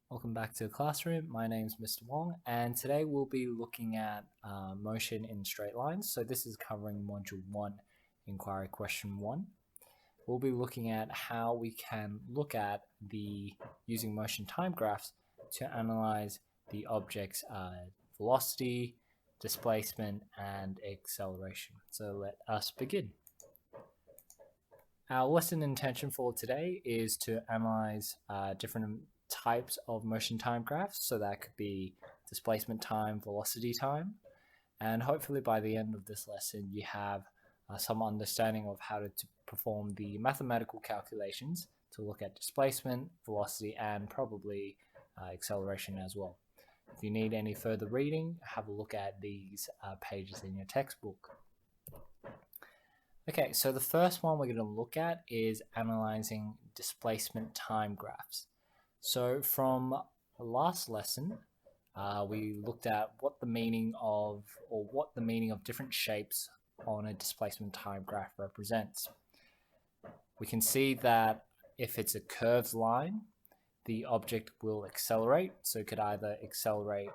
Welcome back to the classroom. My name is Mr. Wong, and today we'll be looking at motion in straight lines. So this is covering Module 1, Inquiry Question 1. We'll be looking at how we can look at using motion time graphs to analyze the object's velocity, displacement, and acceleration. So let us begin. Our lesson intention for today is to analyze different types of motion time graphs. So that could be displacement time, velocity time, and hopefully by the end of this lesson you have some understanding of how to perform the mathematical calculations to look at displacement, velocity, and probably acceleration as well. If you need any further reading, have a look at these pages in your textbook. Okay, so the first one we're going to look at is analyzing displacement time graphs. So from the last lesson, we looked at what the meaning of different shapes on a displacement time graph represents. We can see that if it's a curved line, the object will accelerate. So it could either accelerate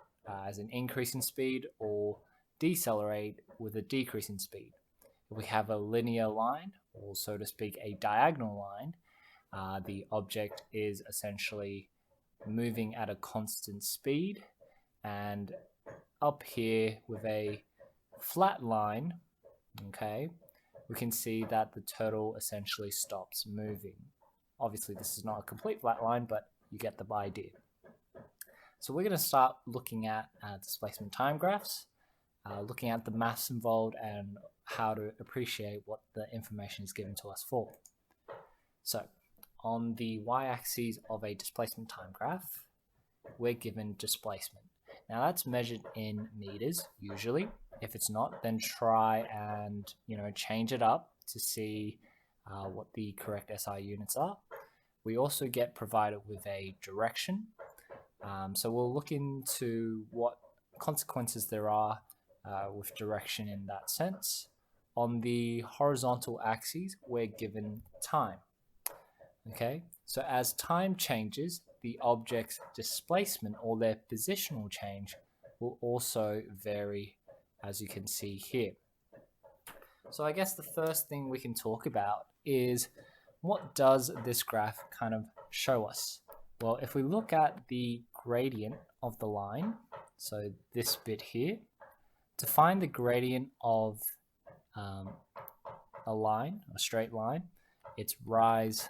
as an increase in speed or decelerate with a decrease in speed. If we have a linear line, or so to speak, a diagonal line, the object is essentially moving at a constant speed, and up here with a flat line, okay, we can see that the turtle essentially stops moving. Obviously this is not a complete flat line, but you get the idea. So we're going to start looking at displacement time graphs, looking at the maths involved and how to appreciate what the information is given to us for. So on the y-axis of a displacement time graph, we're given displacement. Now that's measured in meters usually. If it's not, then try and change it up to see what the correct SI units are. We also get provided with a direction. So we'll look into what consequences there are with direction in that sense. On the horizontal axis, we're given time. Okay, so as time changes, the object's displacement or their positional change will also vary, as you can see here. So I guess the first thing we can talk about is, what does this graph kind of show us? Well, if we look at the gradient of the line, so this bit here, to find the gradient of a line, a straight line, it's rise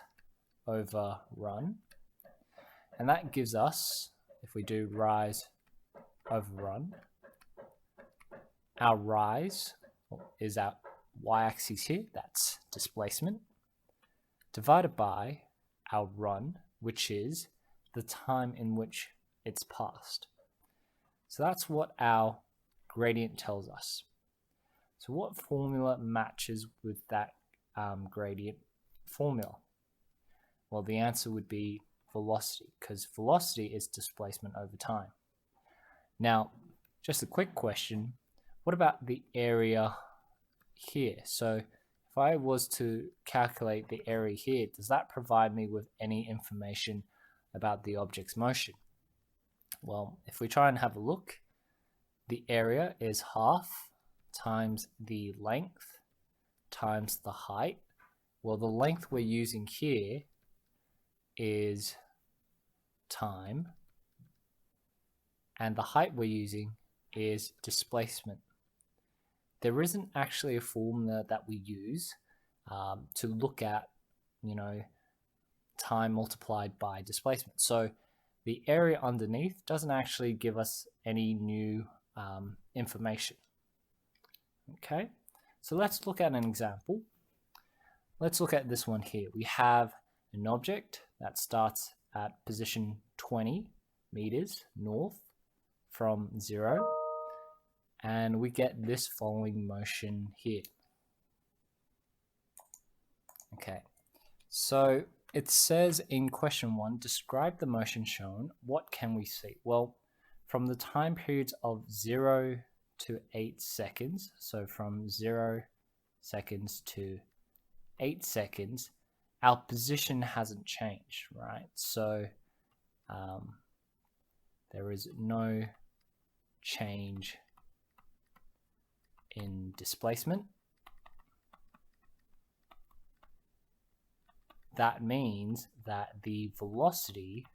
over run, and that gives us, if we do rise over run, our rise is our y-axis here, that's displacement, divided by our run, which is the time in which it's passed. So that's what our gradient tells us. So what formula matches with that gradient formula? Well, the answer would be velocity, because velocity is displacement over time. Now, just a quick question, what about the area here? So if I was to calculate the area here, does that provide me with any information about the object's motion? Well, if we try and have a look, the area is half times the length times the height. Well, the length we're using here is time, and the height we're using is displacement. There isn't actually a formula that we use to look at, time multiplied by displacement. So the area underneath doesn't actually give us any new information. Okay, so let's look at an example. Let's look at this one here. We have an object that starts at position 20 meters north from 0, and we get this following motion here. Okay, so it says in question 1, describe the motion shown. What can we see? Well, from the time periods of 0 to 8 seconds, so from 0 seconds to 8 seconds, our position hasn't changed, right? So there is no change in displacement, that means that the velocity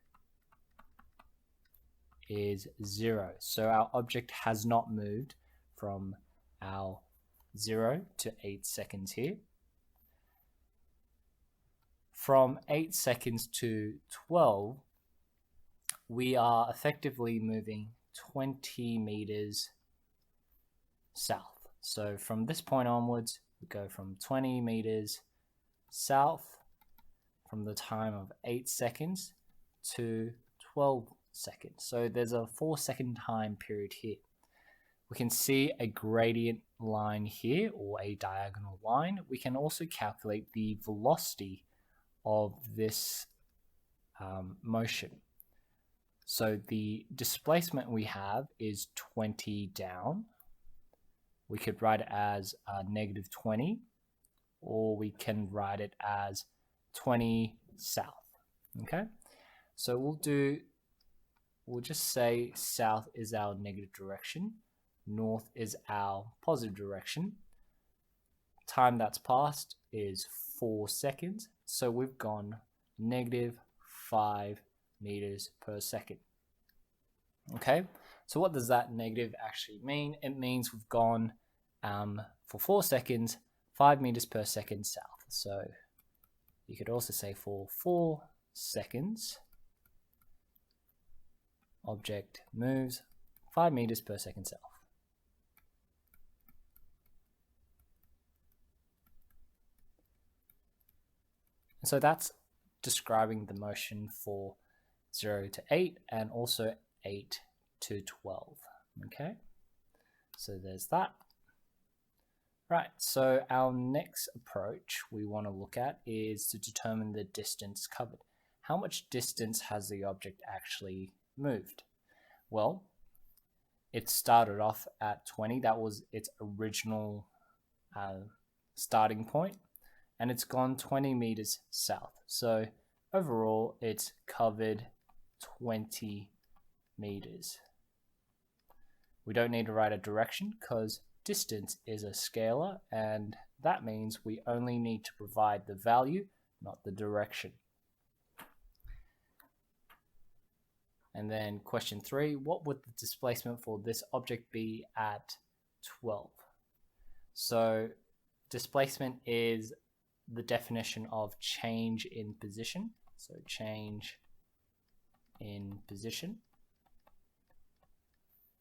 is 0. So our object has not moved from our 0 to 8 seconds here. From 8 seconds to 12, we are effectively moving 20 meters south. So from this point onwards, we go from 20 meters south from the time of 8 seconds to 12 seconds. So there's a 4-second time period here. We can see a gradient line here, or a diagonal line. We can also calculate the velocity of this motion. So the displacement we have is 20 down. We could write it as negative 20, or we can write it as 20 south. Okay, so we'll just say south is our negative direction, north is our positive direction. Time that's passed is 4 seconds, so we've gone negative 5 meters per second. Okay, so what does that negative actually mean? It means we've gone for 4 seconds 5 meters per second south. So you could also say for 4 seconds object moves 5 meters per second south. So that's describing the motion for 0 to 8 and also 8 to 12. Okay, so there's that. Right, so our next approach we want to look at is to determine the distance covered. How much distance has the object actually moved? Well, it started off at 20. That was its original starting point, and it's gone 20 meters south. So overall, it's covered 20 meters. We don't need to write a direction because distance is a scalar, and that means we only need to provide the value, not the direction. And then question 3, what would the displacement for this object be at 12? So displacement is the definition of change in position. So change in position.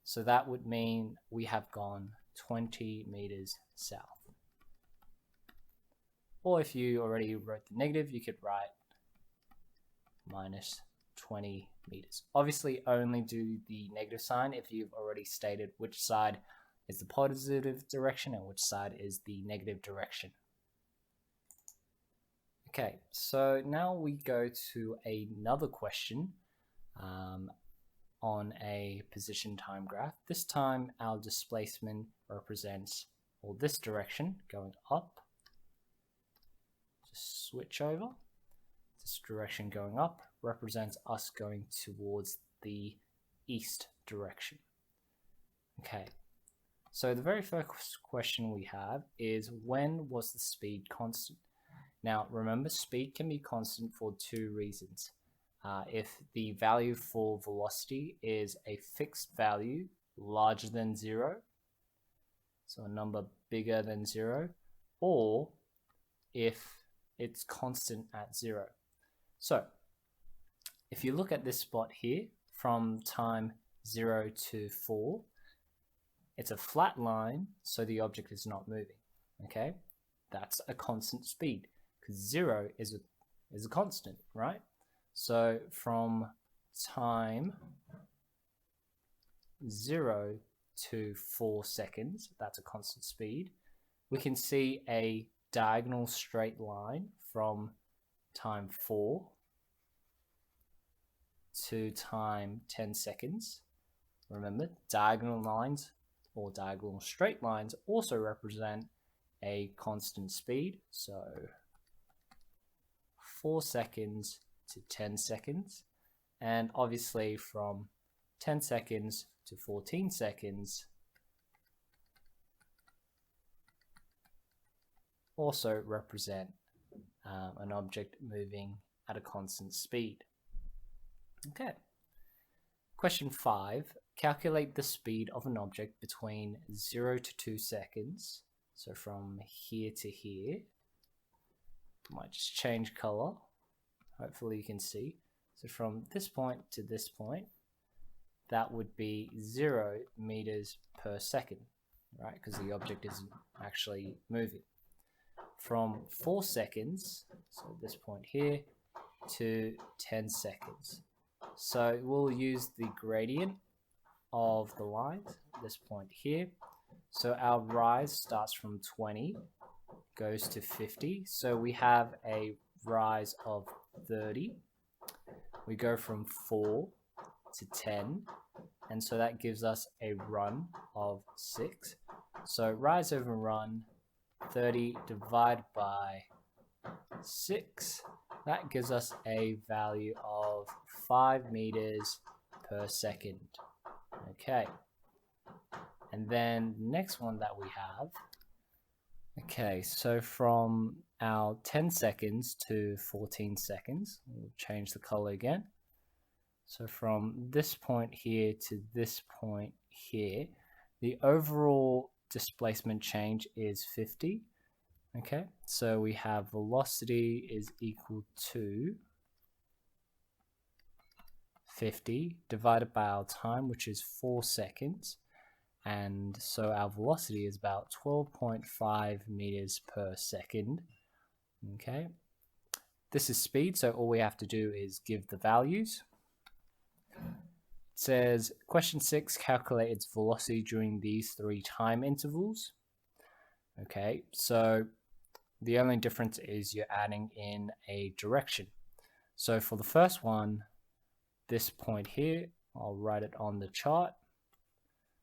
So that would mean we have gone 20 meters south. Or if you already wrote the negative, you could write minus 20 meters. Obviously, only do the negative sign if you've already stated which side is the positive direction and which side is the negative direction. Okay, so now we go to another question on a position time graph. This time our displacement represents, or this direction going up. Just switch over. This direction going up represents us going towards the east direction. Okay, so the very first question we have is, when was the speed constant? Now remember, speed can be constant for 2 reasons. If the value for velocity is a fixed value larger than 0, so a number bigger than 0, or if it's constant at 0. So if you look at this spot here, from time 0 to 4, it's a flat line, so the object is not moving. Okay, that's a constant speed because 0 is a constant, right? So from time 0 to 4 seconds, that's a constant speed. We can see a diagonal straight line from time 4 to time 10 seconds. Remember, diagonal lines or diagonal straight lines also represent a constant speed. So 4 seconds to 10 seconds. And obviously from 10 seconds to 14 seconds also represent an object moving at a constant speed. Okay. Question 5. Calculate the speed of an object between 0 to 2 seconds. So from here to here. Might just change color. Hopefully you can see. So from this point to this point, that would be 0 meters per second, right? Because the object isn't actually moving. From 4 seconds, so this point here, to 10 seconds. So we'll use the gradient of the line, this point here. So our rise starts from 20, goes to 50. So we have a rise of 30. We go from 4 to 10. And so that gives us a run of 6. So rise over run, 30 divided by 6. That gives us a value of 5 meters per second. Okay. And then the next one that we have. Okay, so from our 10 seconds to 14 seconds, we'll change the color again. So from this point here to this point here, the overall displacement change is 50. Okay, so we have velocity is equal to 50 divided by our time, which is 4 seconds. And so our velocity is about 12.5 meters per second. Okay, this is speed, so all we have to do is give the values. It says, question 6, calculate its velocity during these 3 time intervals. Okay, so the only difference is you're adding in a direction. So for the first one, this point here, I'll write it on the chart.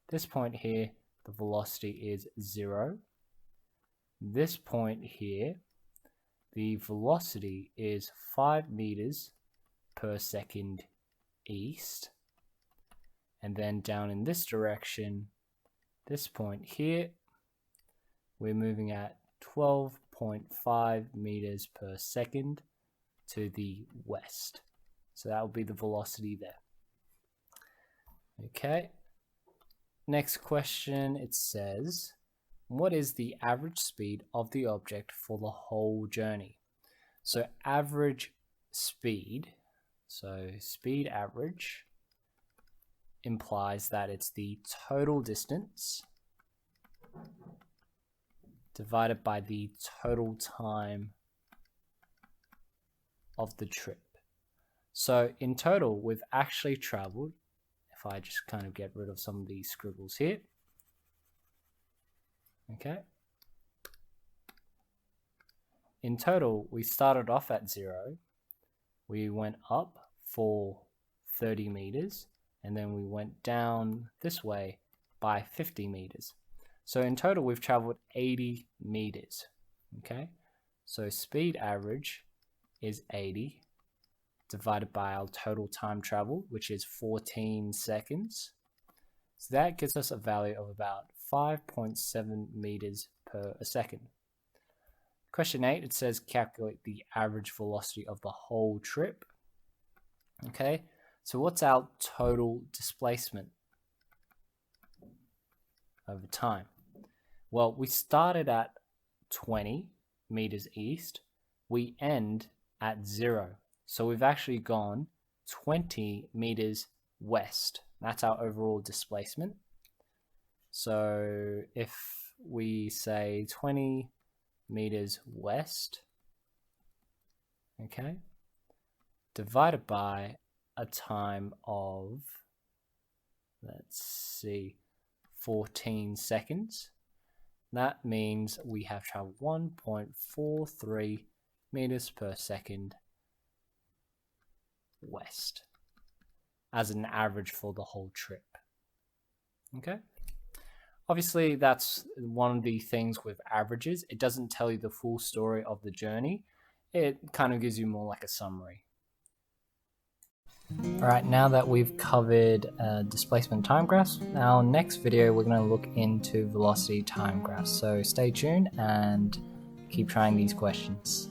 This point here, the velocity is 0. This point here, the velocity is 5 meters per second east. And then down in this direction, this point here, we're moving at 12.5 meters per second to the west. So that will be the velocity there. Okay. Next question, it says, what is the average speed of the object for the whole journey? So average speed, so speed average implies that it's the total distance divided by the total time of the trip. So in total, we've actually traveled, if I just kind of get rid of some of these scribbles here. Okay. In total, we started off at 0. We went up for 30 meters, and then we went down this way by 50 meters. So in total, we've traveled 80 meters. Okay. So speed average is 80 divided by our total time traveled, which is 14 seconds. So that gives us a value of about 5.7 meters per second. Question 8, it says calculate the average velocity of the whole trip. Okay, so what's our total displacement over time? Well, we started at 20 meters east. We end at 0. So we've actually gone 20 meters west. That's our overall displacement. So if we say 20 meters west, okay, divided by a time of, let's see, 14 seconds, that means we have traveled 1.43 meters per second west as an average for the whole trip. Okay, obviously that's one of the things with averages. It doesn't tell you the full story of the journey. It kind of gives you more like a summary. Alright, now that we've covered displacement time graphs, our next video we're going to look into velocity time graphs. So stay tuned and keep trying these questions.